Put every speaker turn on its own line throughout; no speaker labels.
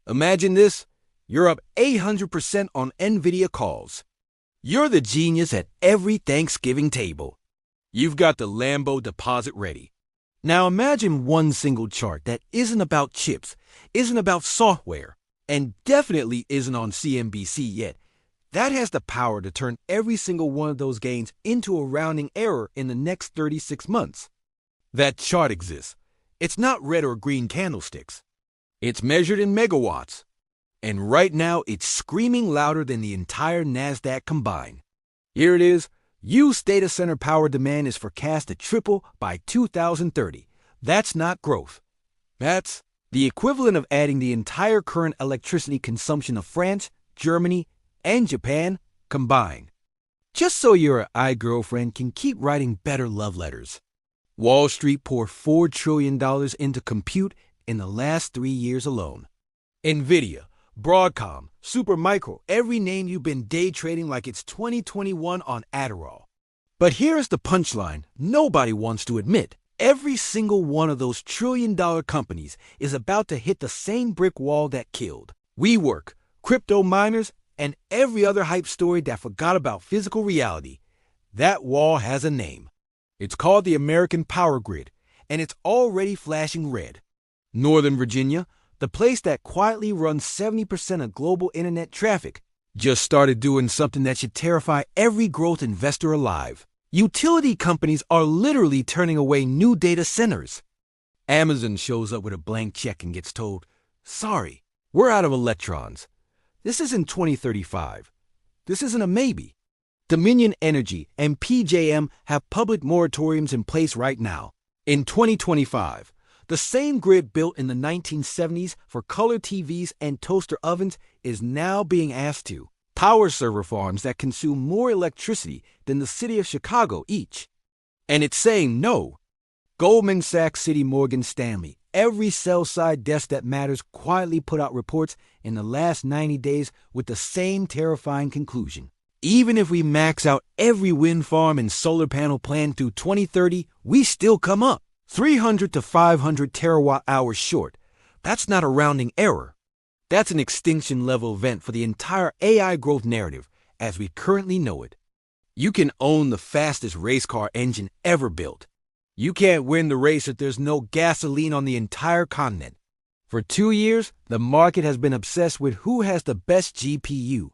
Imagine this, you're up 800% on Nvidia calls. You're the genius at every Thanksgiving table. You've got the Lambo deposit ready. Now imagine one single chart that isn't about chips, isn't about software, and definitely isn't on CNBC yet. That has the power to turn every single one of those gains into a rounding error in the next 36 months. That chart exists. It's not red or green candlesticks. It's measured in megawatts. And right now, it's screaming louder than the entire NASDAQ combined. Here it is. U.S. data center power demand is forecast to triple by 2030. That's not growth. That's the equivalent of adding the entire current electricity consumption of France, Germany, and Japan combined. Just so your girlfriend can keep writing better love letters. Wall Street poured $4 trillion into compute in the last 3 years alone. Nvidia, Broadcom, Supermicro, every name you've been day trading like it's 2021 on Adderall. But here's the punchline nobody wants to admit. Every single one of those trillion-dollar companies is about to hit the same brick wall that killed WeWork, crypto miners, and every other hype story that forgot about physical reality. That wall has a name. It's called the American Power Grid, and it's already flashing red. Northern Virginia, the place that quietly runs 70% of global internet traffic, just started doing something that should terrify every growth investor alive. Utility companies are literally turning away new data centers. Amazon shows up with a blank check and gets told, sorry, we're out of electrons. This isn't 2035. This isn't a maybe. Dominion Energy and PJM have public moratoriums in place right now. In 2025, the same grid built in the 1970s for color TVs and toaster ovens is now being asked to power server farms that consume more electricity than the city of Chicago each. And it's saying no. Goldman Sachs, Citi, Morgan Stanley, every sell-side desk that matters quietly put out reports in the last 90 days with the same terrifying conclusion. Even if we max out every wind farm and solar panel plant through 2030, we still come up 300 to 500 terawatt-hours short. That's not a rounding error. That's an extinction-level event for the entire AI growth narrative as we currently know it. You can own the fastest race car engine ever built. You can't win the race if there's no gasoline on the entire continent. For 2 years, the market has been obsessed with who has the best GPU.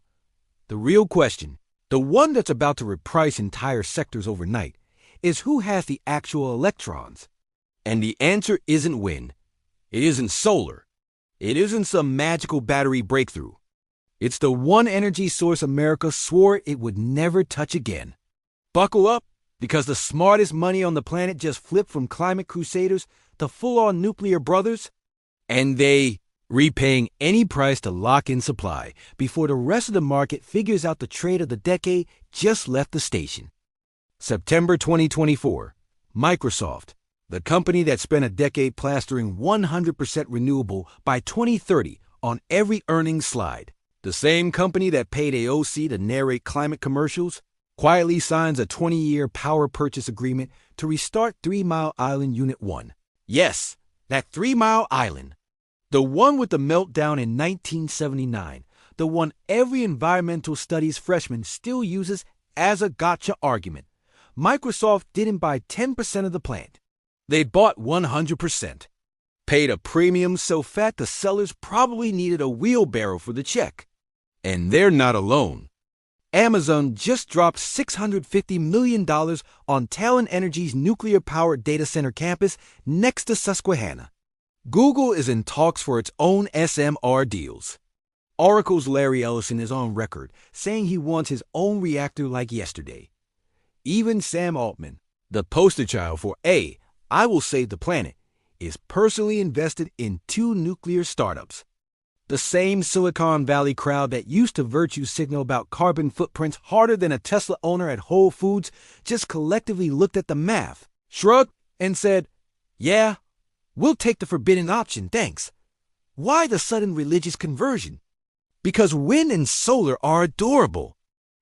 The real question, the one that's about to reprice entire sectors overnight, is who has the actual electrons. And the answer isn't wind. It isn't solar. It isn't some magical battery breakthrough. It's the one energy source America swore it would never touch again. Buckle up, because the smartest money on the planet just flipped from climate crusaders to full-on nuclear brothers, and they repaying any price to lock in supply before the rest of the market figures out the trade of the decade just left the station. September 2024, Microsoft, the company that spent a decade plastering 100% renewable by 2030 on every earnings slide. The same company that paid AOC to narrate climate commercials quietly signs a 20-year power purchase agreement to restart 3 Mile Island Unit 1. Yes, that 3 Mile Island. The one with the meltdown in 1979. The one every environmental studies freshman still uses as a gotcha argument. Microsoft didn't buy 10% of the plant. They bought 100%. Paid a premium so fat the sellers probably needed a wheelbarrow for the check. And they're not alone. Amazon just dropped $650 million on Talon Energy's nuclear-powered data center campus next to Susquehanna. Google is in talks for its own SMR deals. Oracle's Larry Ellison is on record saying he wants his own reactor like yesterday. Even Sam Altman, the poster child for I will save the planet, is personally invested in 2 nuclear startups. The same Silicon Valley crowd that used to virtue signal about carbon footprints harder than a Tesla owner at Whole Foods just collectively looked at the math, shrugged, and said, yeah, we'll take the forbidden option, thanks. Why the sudden religious conversion? Because wind and solar are adorable.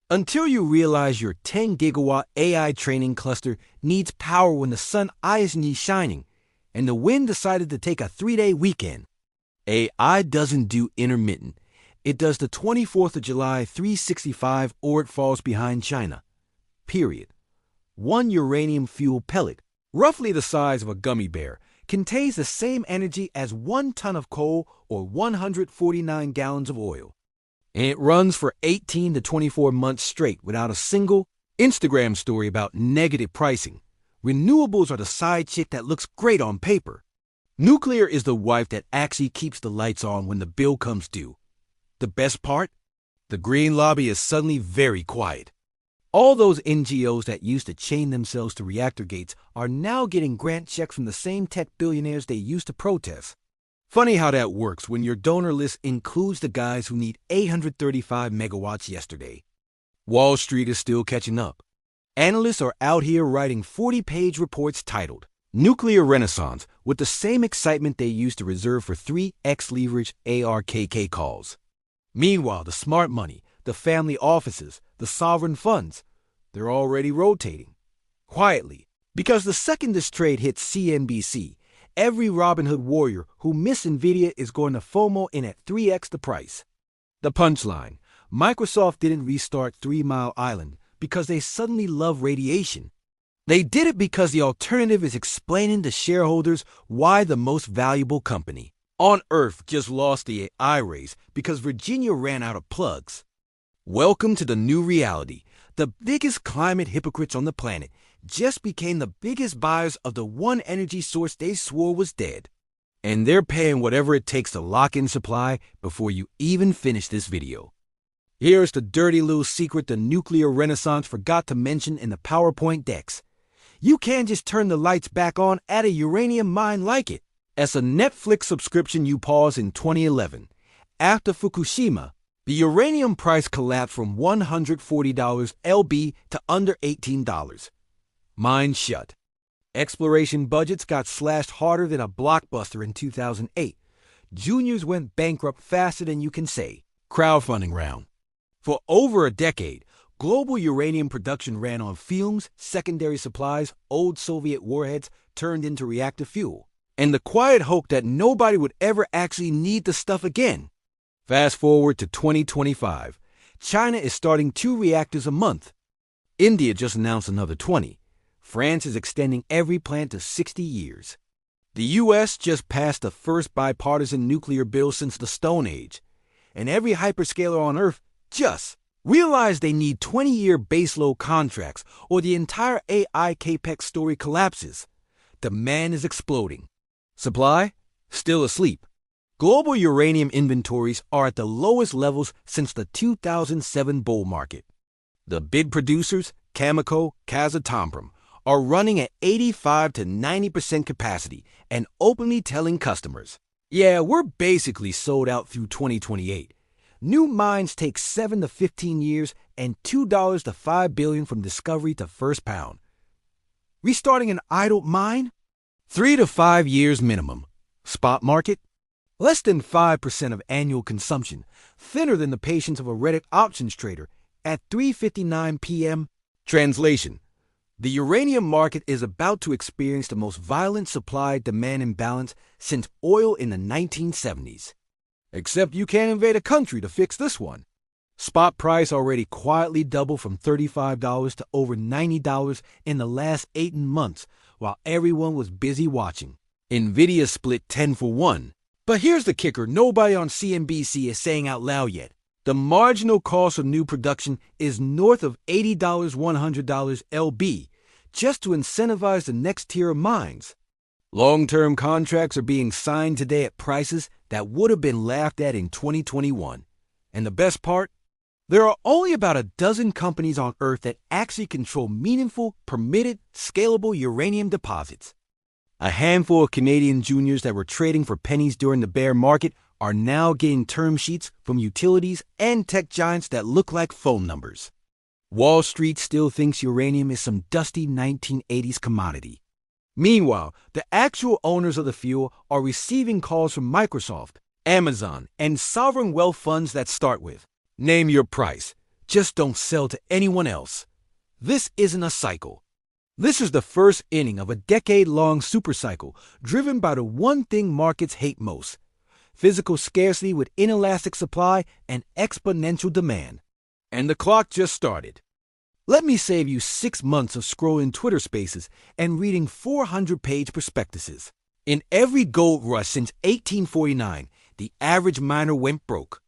Until you realize your 10-gigawatt AI training cluster needs power when the sun isn't shining, and the wind decided to take a 3-day weekend. AI doesn't do intermittent. It does the 24th of July 365 or it falls behind China. Period. One uranium fuel pellet, roughly the size of a gummy bear, contains the same energy as 1 ton of coal or 149 gallons of oil. And it runs for 18 to 24 months straight without a single Instagram story about negative pricing. Renewables are the side chick that looks great on paper. Nuclear is the wife that actually keeps the lights on when the bill comes due. The best part? The green lobby is suddenly very quiet. All those NGOs that used to chain themselves to reactor gates are now getting grant checks from the same tech billionaires they used to protest. Funny how that works when your donor list includes the guys who need 835 megawatts yesterday. Wall Street is still catching up. Analysts are out here writing 40-page reports titled Nuclear Renaissance with the same excitement they used to reserve for 3x leverage ARKK calls. Meanwhile, the smart money, the family offices, the sovereign funds, they're already rotating. Quietly, because the second this trade hits CNBC, every Robinhood warrior who missed Nvidia is going to FOMO in at 3x the price. The punchline: Microsoft didn't restart 3 Mile Island because they suddenly love radiation. They did it because the alternative is explaining to shareholders why the most valuable company on Earth just lost the AI race because Virginia ran out of plugs. Welcome to the new reality. The biggest climate hypocrites on the planet just became the biggest buyers of the one energy source they swore was dead. And they're paying whatever it takes to lock in supply before you even finish this video. Here's the dirty little secret the nuclear renaissance forgot to mention in the PowerPoint decks. You can't just turn the lights back on at a uranium mine like it. As a Netflix subscription you paused in 2011. After Fukushima, the uranium price collapsed from $140 LB to under $18. Mine shut. Exploration budgets got slashed harder than a blockbuster in 2008. Juniors went bankrupt faster than you can say. Crowdfunding round. For over a decade, global uranium production ran on fumes, secondary supplies, old Soviet warheads turned into reactor fuel, and the quiet hope that nobody would ever actually need the stuff again. Fast forward to 2025. China is starting 2 reactors a month. India just announced another 20. France is extending every plant to 60 years. The U.S. just passed the first bipartisan nuclear bill since the Stone Age. And every hyperscaler on Earth just realized they need 20-year baseload contracts or the entire AI capex story collapses. Demand is exploding. Supply? Still asleep. Global uranium inventories are at the lowest levels since the 2007 bull market. The big producers, Cameco, Kazatomprom, are running at 85 to 90% capacity and openly telling customers, yeah, we're basically sold out through 2028. New mines take 7 to 15 years and $2 to $5 billion from discovery to first pound. Restarting an idle mine? 3 to 5 years minimum. Spot market? Less than 5% of annual consumption, thinner than the patience of a Reddit options trader at 3:59 p.m. Translation: the uranium market is about to experience the most violent supply-demand imbalance since oil in the 1970s. Except you can't invade a country to fix this one. Spot price already quietly doubled from $35 to over $90 in the last 8 months while everyone was busy watching. Nvidia split 10 for 1. But here's the kicker nobody on CNBC is saying out loud yet. The marginal cost of new production is north of $80, $100 LB, just to incentivize the next tier of mines. Long-term contracts are being signed today at prices that would have been laughed at in 2021. And the best part? There are only about a dozen companies on Earth that actually control meaningful, permitted, scalable uranium deposits. A handful of Canadian juniors that were trading for pennies during the bear market are now getting term sheets from utilities and tech giants that look like phone numbers. Wall Street still thinks uranium is some dusty 1980s commodity. Meanwhile, the actual owners of the fuel are receiving calls from Microsoft, Amazon, and sovereign wealth funds that start with, name your price, just don't sell to anyone else. This isn't a cycle. This is the first inning of a decade-long supercycle driven by the one thing markets hate most: physical scarcity with inelastic supply and exponential demand. And the clock just started. Let me save you 6 months of scrolling Twitter Spaces and reading 400-page prospectuses. In every gold rush since 1849, the average miner went broke.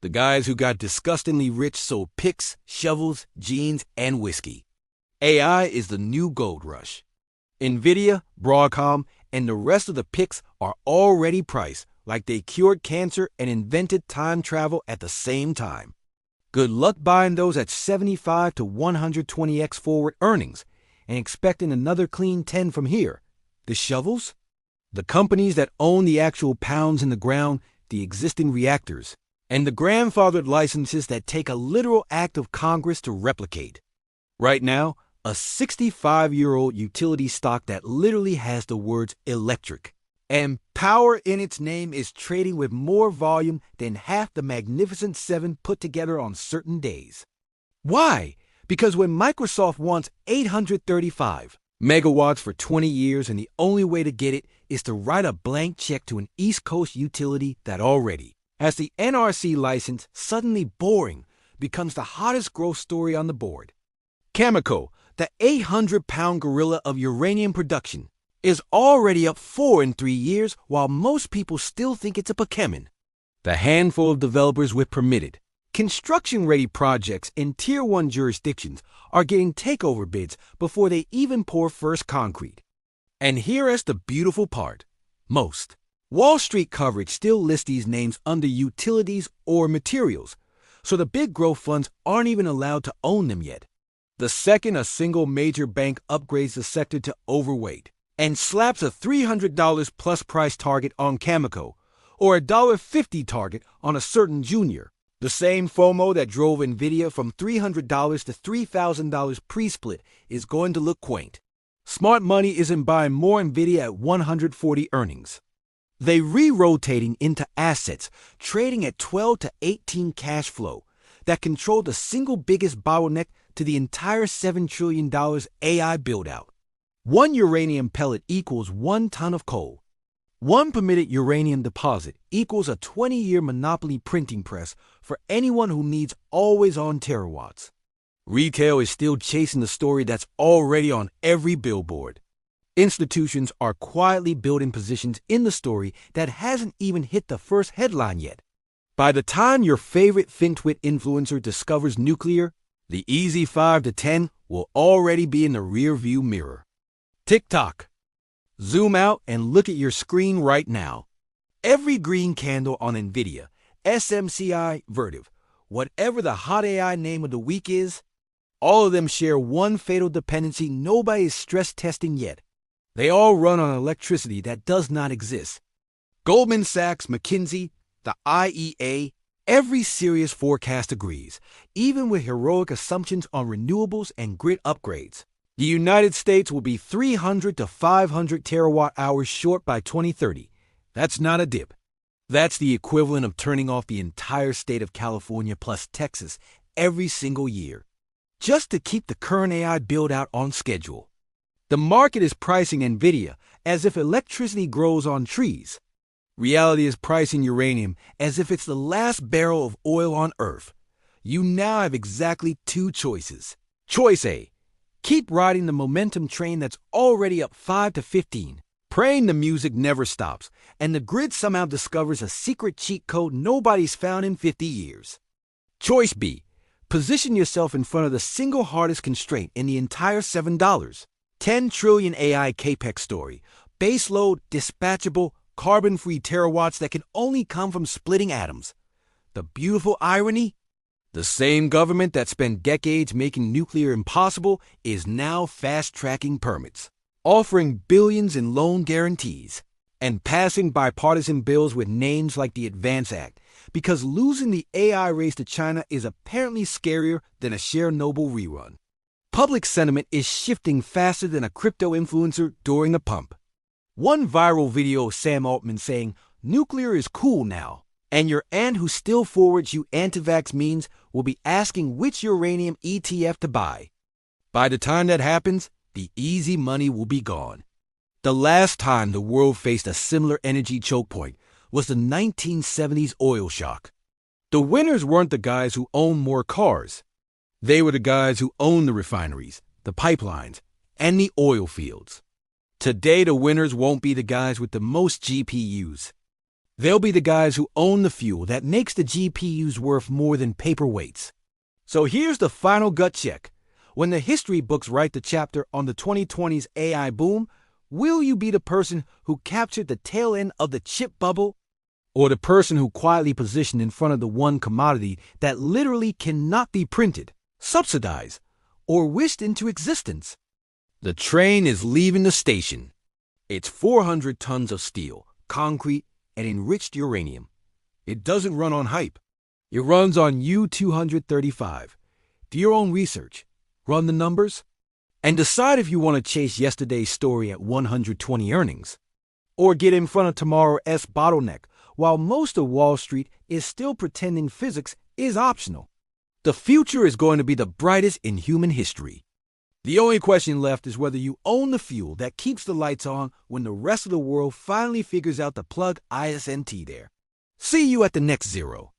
The guys who got disgustingly rich sold picks, shovels, jeans, and whiskey. AI is the new gold rush. Nvidia, Broadcom, and the rest of the picks are already priced like they cured cancer and invented time travel at the same time. Good luck buying those at 75 to 120x forward earnings and expecting another clean 10 from here. The shovels? The companies that own the actual pounds in the ground, the existing reactors, and the grandfathered licenses that take a literal act of Congress to replicate. Right now, a 65-year-old utility stock that literally has the words electric and power in its name is trading with more volume than half the Magnificent Seven put together on certain days. Why? Because when Microsoft wants 835 megawatts for 20 years and the only way to get it is to write a blank check to an East Coast utility that already has the NRC license, suddenly boring becomes the hottest growth story on the board. Cameco, the 800-pound gorilla of uranium production, is already up 4 in 3 years while most people still think it's a Pokemon. The handful of developers with permitted, construction-ready projects in Tier 1 jurisdictions are getting takeover bids before they even pour first concrete. And here's the beautiful part. Most Wall Street coverage still lists these names under utilities or materials, so the big growth funds aren't even allowed to own them yet. The second a single major bank upgrades the sector to overweight and slaps a $300 plus price target on Cameco or a $1.50 target on a certain junior, the same FOMO that drove Nvidia from $300 to $3,000 pre-split is going to look quaint. Smart money isn't buying more Nvidia at 140 earnings. They re-rotating into assets, trading at 12 to 18 cash flow that control the single biggest bottleneck to the entire $7 trillion AI build-out. 1 uranium pellet equals 1 ton of coal. 1 permitted uranium deposit equals a 20-year monopoly printing press for anyone who needs always-on terawatts. Retail is still chasing the story that's already on every billboard. Institutions are quietly building positions in the story that hasn't even hit the first headline yet. By the time your favorite FinTwit influencer discovers nuclear, the easy 5 to 10 will already be in the rearview mirror. TikTok. Zoom out and look at your screen right now. Every green candle on Nvidia, SMCI, Vertiv, whatever the hot AI name of the week is, all of them share one fatal dependency nobody is stress testing yet. They all run on electricity that does not exist. Goldman Sachs, McKinsey, the IEA, every serious forecast agrees, even with heroic assumptions on renewables and grid upgrades. The United States will be 300 to 500 terawatt-hours short by 2030. That's not a dip. That's the equivalent of turning off the entire state of California plus Texas every single year, just to keep the current AI build-out on schedule. The market is pricing Nvidia as if electricity grows on trees. Reality is pricing uranium as if it's the last barrel of oil on Earth. You now have exactly 2 choices. Choice A. Keep riding the momentum train that's already up 5 to 15, praying the music never stops, and the grid somehow discovers a secret cheat code nobody's found in 50 years. Choice B. Position yourself in front of the single hardest constraint in the entire $7. 10 trillion AI capex story, baseload, dispatchable, carbon-free terawatts that can only come from splitting atoms. The beautiful irony? The same government that spent decades making nuclear impossible is now fast-tracking permits, offering billions in loan guarantees, and passing bipartisan bills with names like the Advance Act, because losing the AI race to China is apparently scarier than a Chernobyl rerun. Public sentiment is shifting faster than a crypto influencer during a pump. One viral video of Sam Altman saying, "Nuclear is cool now," and your aunt who still forwards you anti-vax memes will be asking which uranium ETF to buy. By the time that happens, the easy money will be gone. The last time the world faced a similar energy choke point was the 1970s oil shock. The winners weren't the guys who owned more cars. They were the guys who owned the refineries, the pipelines, and the oil fields. Today, the winners won't be the guys with the most GPUs. They'll be the guys who own the fuel that makes the GPUs worth more than paperweights. So here's the final gut check. When the history books write the chapter on the 2020s AI boom, will you be the person who captured the tail end of the chip bubble? Or the person who quietly positioned in front of the one commodity that literally cannot be printed, subsidized, or wished into existence? The train is leaving the station. It's 400 tons of steel, concrete, and enriched uranium. It doesn't run on hype. It runs on U-235. Do your own research, run the numbers, and decide if you want to chase yesterday's story at 120 earnings, or get in front of tomorrow's bottleneck while most of Wall Street is still pretending physics is optional. The future is going to be the brightest in human history. The only question left is whether you own the fuel that keeps the lights on when the rest of the world finally figures out to plug ISNT there. See you at the next zero.